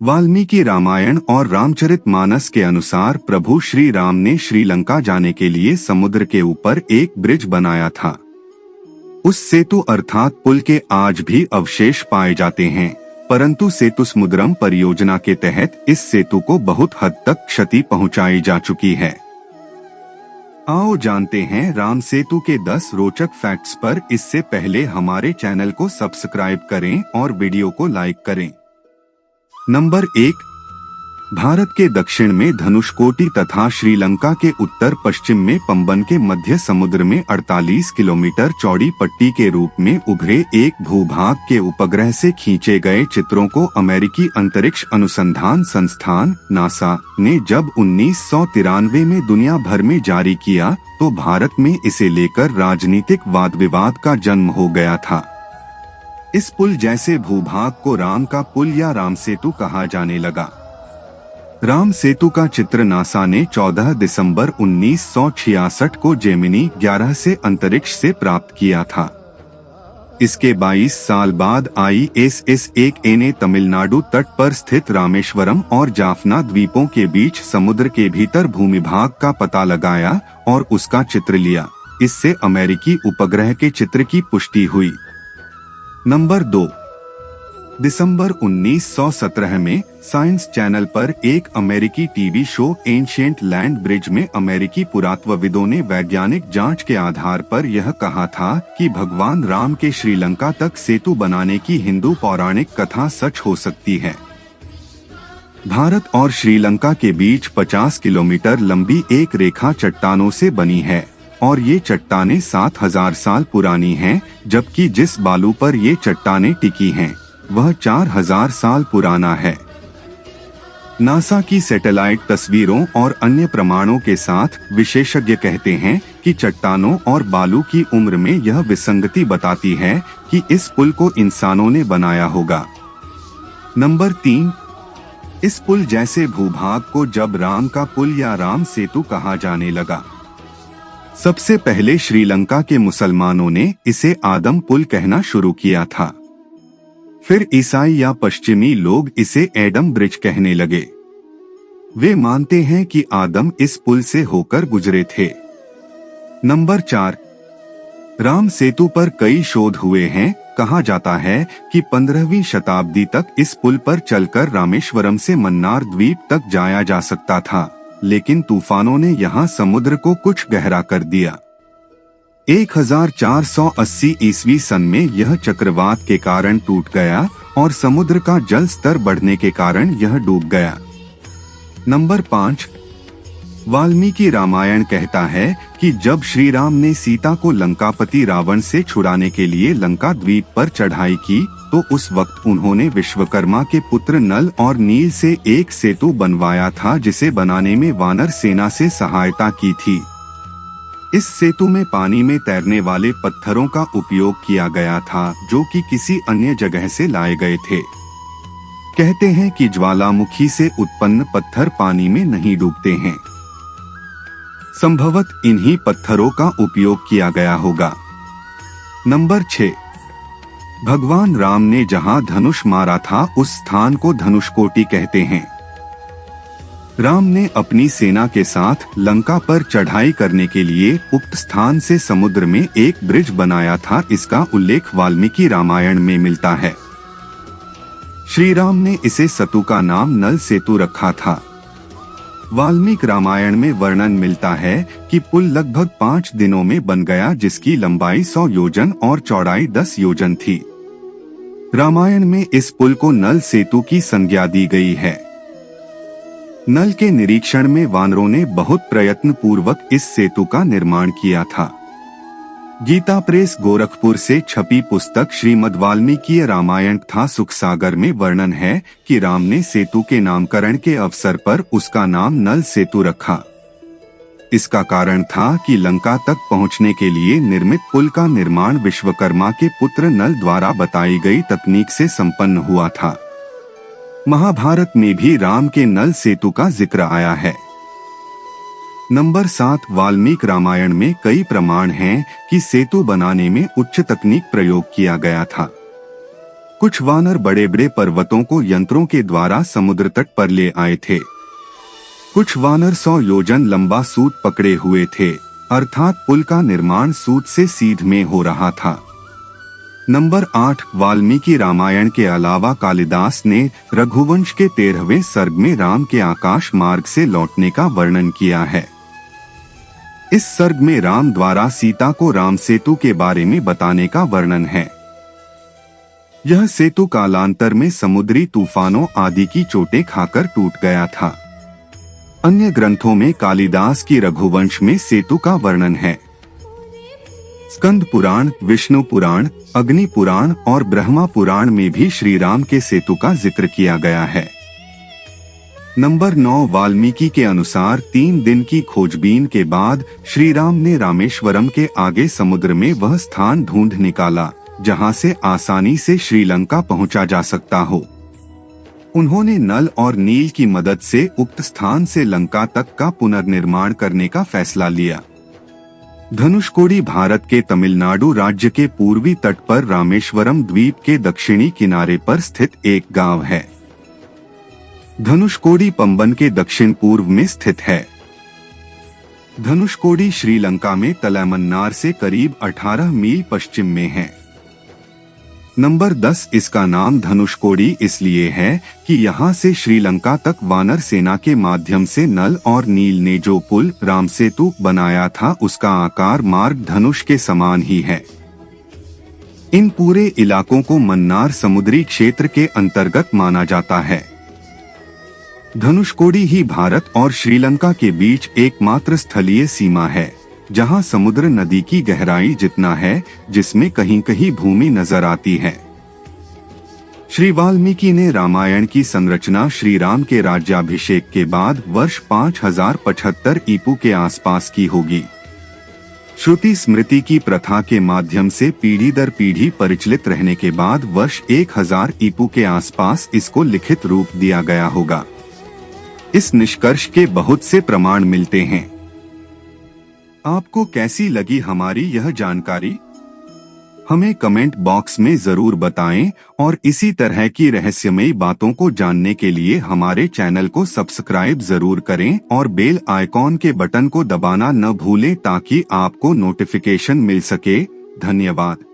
वाल्मीकि रामायण और रामचरितमानस के अनुसार प्रभु श्री राम ने श्रीलंका जाने के लिए समुद्र के ऊपर एक ब्रिज बनाया था। उस सेतु अर्थात पुल के आज भी अवशेष पाए जाते हैं, परंतु सेतु समुद्रम परियोजना के तहत इस सेतु को बहुत हद तक क्षति पहुंचाई जा चुकी है। आओ जानते हैं राम सेतु के 10 रोचक फैक्ट्स पर। इससे पहले हमारे चैनल को सब्सक्राइब करें और वीडियो को लाइक करें। नंबर 1, भारत के दक्षिण में धनुषकोटी तथा श्रीलंका के उत्तर पश्चिम में पंबन के मध्य समुद्र में 48 किलोमीटर चौड़ी पट्टी के रूप में उभरे एक भूभाग के उपग्रह से खींचे गए चित्रों को अमेरिकी अंतरिक्ष अनुसंधान संस्थान नासा ने जब 1993 में दुनिया भर में जारी किया तो भारत में इसे लेकर राजनीतिक वाद विवाद का जन्म हो गया था। इस पुल जैसे भूभाग को राम का पुल या राम सेतु कहा जाने लगा। राम सेतु का चित्र नासा ने 14 दिसंबर 1966 को जेमिनी 11 से अंतरिक्ष से प्राप्त किया था। इसके 22 साल बाद ISS-1A ने तमिलनाडु तट पर स्थित रामेश्वरम और जाफना द्वीपों के बीच समुद्र के भीतर भूमिभाग का पता लगाया और उसका चित्र लिया। इससे अमेरिकी उपग्रह के चित्र की पुष्टि हुई। नंबर 2, दिसंबर 1917 में साइंस चैनल पर एक अमेरिकी TV show ancient land bridge में अमेरिकी पुरातत्वविदों ने वैज्ञानिक जांच के आधार पर यह कहा था कि भगवान राम के श्रीलंका तक सेतु बनाने की हिंदू पौराणिक कथा सच हो सकती है। भारत और श्रीलंका के बीच 50 किलोमीटर लंबी एक रेखा चट्टानों से बनी है और ये चट्टानें 7000 साल पुरानी हैं, जबकि जिस बालू पर ये चट्टानें टिकी हैं वह 4000 साल पुराना है। नासा की सैटेलाइट तस्वीरों और अन्य प्रमाणों के साथ विशेषज्ञ कहते हैं कि चट्टानों और बालू की उम्र में यह विसंगति बताती है कि इस पुल को इंसानों ने बनाया होगा। नंबर 3, इस पुल जैसे भूभाग को जब राम का पुल या राम सेतु कहा जाने लगा। सबसे पहले श्रीलंका के मुसलमानों ने इसे आदम पुल कहना शुरू किया था। फिर ईसाई या पश्चिमी लोग इसे एडम ब्रिज कहने लगे। वे मानते हैं कि आदम इस पुल से होकर गुजरे थे। नंबर 4, राम सेतु पर कई शोध हुए हैं। कहा जाता है कि 15वीं शताब्दी तक इस पुल पर चलकर रामेश्वरम से मन्नार द्वीप तक जाया जा सकता था, लेकिन तूफानों ने यहाँ समुद्र को कुछ गहरा कर दिया। 1480 ईस्वी सन में यह चक्रवात के कारण टूट गया और समुद्र का जल स्तर बढ़ने के कारण यह डूब गया। नंबर 5, वाल्मीकि रामायण कहता है कि जब श्री राम ने सीता को लंकापति रावण से छुड़ाने के लिए लंका द्वीप पर चढ़ाई की तो उस वक्त उन्होंने विश्वकर्मा के पुत्र नल और नील से एक सेतु बनवाया था, जिसे बनाने में वानर सेना से सहायता की थी। इस सेतु में पानी में तैरने वाले पत्थरों का उपयोग किया गया था जो कि किसी अन्य जगह से लाए गए थे। कहते हैं कि ज्वालामुखी से उत्पन्न पत्थर पानी में नहीं डूबते हैं। संभवत इन्हीं पत्थरों का उपयोग किया गया होगा। नंबर 6, भगवान राम ने जहां धनुष मारा था उस स्थान को धनुषकोटी कहते हैं। राम ने अपनी सेना के साथ लंका पर चढ़ाई करने के लिए उक्त स्थान से समुद्र में एक ब्रिज बनाया था। इसका उल्लेख वाल्मीकि रामायण में मिलता है। श्री राम ने इसे सतु का नाम नल सेतु रखा था। वाल्मीकि रामायण में वर्णन मिलता है कि पुल लगभग 5 दिनों में बन गया, जिसकी लंबाई 100 योजन और चौड़ाई 10 योजन थी। रामायण में इस पुल को नल सेतु की संज्ञा दी गई है। नल के निरीक्षण में वानरों ने बहुत प्रयत्न पूर्वक इस सेतु का निर्माण किया था। गीता प्रेस गोरखपुर से छपी पुस्तक श्रीमद् वाल्मीकि रामायण तथा सुखसागर में वर्णन है कि राम ने सेतु के नामकरण के अवसर पर उसका नाम नल सेतु रखा। इसका कारण था कि लंका तक पहुंचने के लिए निर्मित पुल का निर्माण विश्वकर्मा के पुत्र नल द्वारा बताई गई तकनीक से संपन्न हुआ था। महाभारत में भी राम के नल सेतु का जिक्र आया है। नंबर 7, वाल्मीकि रामायण में कई प्रमाण हैं कि सेतु बनाने में उच्च तकनीक प्रयोग किया गया था। कुछ वानर बड़े बड़े पर्वतों को यंत्रों के द्वारा समुद्र तट पर ले आए थे। कुछ वानर 100 योजन लंबा सूत पकड़े हुए थे, अर्थात पुल का निर्माण सूत से सीध में हो रहा था। नंबर 8, वाल्मीकि रामायण के अलावा कालिदास ने रघुवंश के 13वें सर्ग में राम के आकाश मार्ग से लौटने का वर्णन किया है। इस सर्ग में राम द्वारा सीता को राम सेतु के बारे में बताने का वर्णन है। यह सेतु कालांतर में समुद्री तूफानों आदि की चोटें खाकर टूट गया था। अन्य ग्रंथों में कालिदास की रघुवंश में सेतु का वर्णन है। स्कंद पुराण, विष्णु पुराण, अग्नि पुराण और ब्रह्मा पुराण में भी श्री राम के सेतु का जिक्र किया गया है। नंबर 9, वाल्मीकि के अनुसार 3 दिन की खोजबीन के बाद श्री राम ने रामेश्वरम के आगे समुद्र में वह स्थान ढूंढ निकाला जहां से आसानी से श्रीलंका पहुंचा जा सकता हो। उन्होंने नल और नील की मदद से उक्त स्थान से लंका तक का पुनर्निर्माण करने का फैसला लिया। धनुषकोडी भारत के तमिलनाडु राज्य के पूर्वी तट पर रामेश्वरम द्वीप के दक्षिणी किनारे पर स्थित एक गांव है। धनुषकोडी पंबन के दक्षिण पूर्व में स्थित है। धनुषकोडी श्रीलंका में तलैमन्नार से करीब 18 मील पश्चिम में है। नंबर 10, इसका नाम धनुषकोडी इसलिए है कि यहाँ से श्रीलंका तक वानर सेना के माध्यम से नल और नील ने जो पुल राम सेतु बनाया था उसका आकार मार्ग धनुष के समान ही है। इन पूरे इलाकों को मन्नार समुद्री क्षेत्र के अंतर्गत माना जाता है। धनुषकोडी ही भारत और श्रीलंका के बीच एकमात्र स्थलीय सीमा है जहां समुद्र नदी की गहराई जितना है, जिसमें कहीं कहीं भूमि नजर आती है। श्री वाल्मीकि ने रामायण की संरचना श्री राम के राज्याभिषेक के बाद वर्ष 5075 ईपू के आसपास की होगी। श्रुति स्मृति की प्रथा के माध्यम से पीढ़ी दर पीढ़ी परिचालित रहने के बाद वर्ष 1000 ईपू के आसपास इसको लिखित रूप दिया गया होगा। इस निष्कर्ष के बहुत से प्रमाण मिलते हैं। आपको कैसी लगी हमारी यह जानकारी? हमें कमेंट बॉक्स में जरूर बताएं और इसी तरह की रहस्यमयी बातों को जानने के लिए हमारे चैनल को सब्सक्राइब जरूर करें और बेल आइकॉन के बटन को दबाना न भूलें ताकि आपको नोटिफिकेशन मिल सके। धन्यवाद।